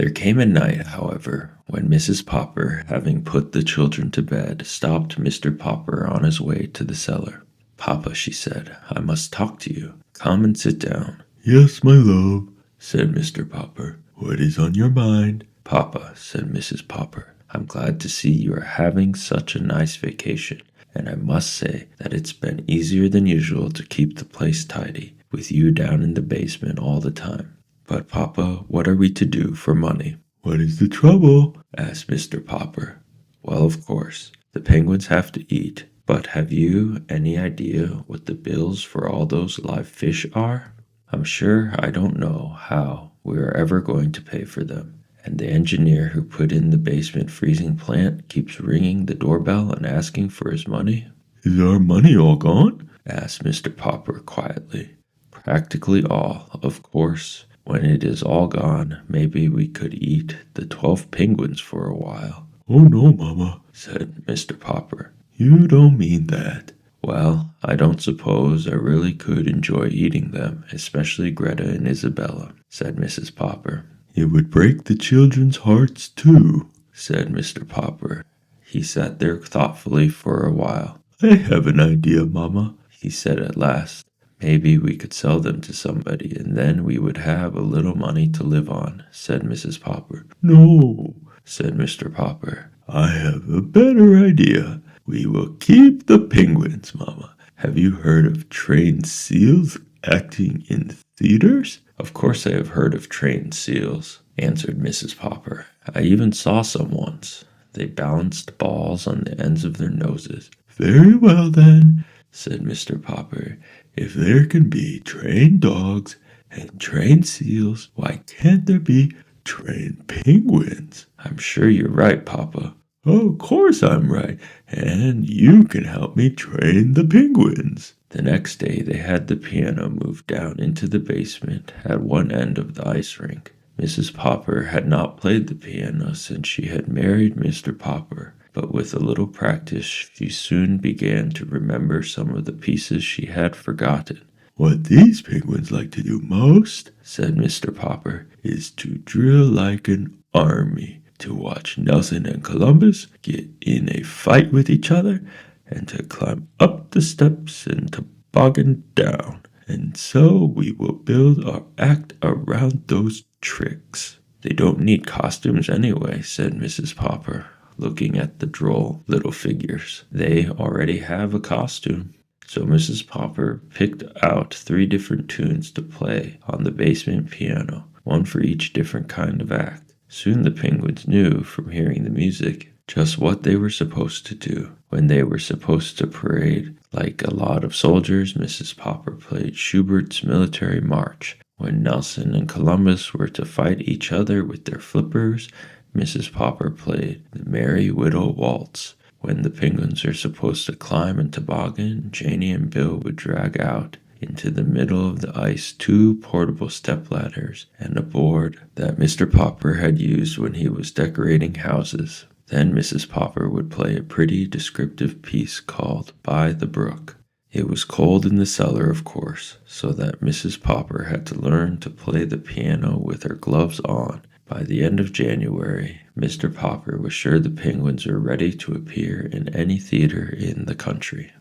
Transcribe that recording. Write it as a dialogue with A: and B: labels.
A: There came a night, however, when Mrs. Popper, having put the children to bed, stopped Mr. Popper on his way to the cellar. "Papa," she said, "I must talk to you. Come and sit down." "Yes, my love," said Mr. Popper. "What is on your mind?" "Papa," said Mrs. Popper, "I'm glad to see you are having such a nice vacation, and I must say that it's been easier than usual to keep the place tidy, with you down in the basement all the time. But, Papa, what are we to do for money?" "What is the trouble?" asked Mr. Popper. "Well, of course, the penguins have to eat, but have you any idea what the bills for all those live fish are? I'm sure I don't know how we are ever going to pay for them. And the engineer who put in the basement freezing plant keeps ringing the doorbell and asking for his money." "Is our money all gone?" asked Mr. Popper quietly. "Practically all, of course. When it is all gone, maybe we could eat the 12 penguins for a while." "Oh no, Mama," said Mr. Popper. "You don't mean that." "Well, I don't suppose I really could enjoy eating them, especially Greta and Isabella," said Mrs. Popper. "It would break the children's hearts too," said Mr. Popper. He sat there thoughtfully for a while. "I have an idea, Mama," he said at last. "Maybe we could sell them to somebody, and then we would have a little money to live on," said Mrs. Popper. "No," said Mr. Popper. "I have a better idea. We will keep the penguins, Mama. Have you heard of trained seals acting in theaters?" "Of course I have heard of trained seals," answered Mrs. Popper. "I even saw some once. They balanced balls on the ends of their noses." "Very well, then," said Mr. Popper. "If there can be trained dogs and trained seals, why can't there be trained penguins?" "I'm sure you're right, Papa." "Of course I'm right, and you can help me train the penguins." The next day they had the piano moved down into the basement at one end of the ice rink. Mrs. Popper had not played the piano since she had married Mr. Popper, but with a little practice she soon began to remember some of the pieces she had forgotten. "What these penguins like to do most," said Mr. Popper, "is to drill like an army, to watch Nelson and Columbus get in a fight with each other, and to climb up the steps and toboggan down. And so we will build our act around those tricks." "They don't need costumes anyway," said Mrs. Popper, looking at the droll little figures. "They already have a costume." So Mrs. Popper picked out 3 different tunes to play on the basement piano, one for each different kind of act. Soon the penguins knew from hearing the music just what they were supposed to do. When they were supposed to parade like a lot of soldiers, Mrs. Popper played Schubert's Military March. When Nelson and Columbus were to fight each other with their flippers, Mrs. Popper played the Merry Widow Waltz. When the penguins are supposed to climb and toboggan, Janie and Bill would drag out into the middle of the ice 2 portable stepladders and a board that Mr. Popper had used when he was decorating houses. Then Mrs. Popper would play a pretty descriptive piece called "By the Brook." It was cold in the cellar, of course, so that Mrs. Popper had to learn to play the piano with her gloves on. By the end of January, Mr. Popper was sure the penguins were ready to appear in any theater in the country.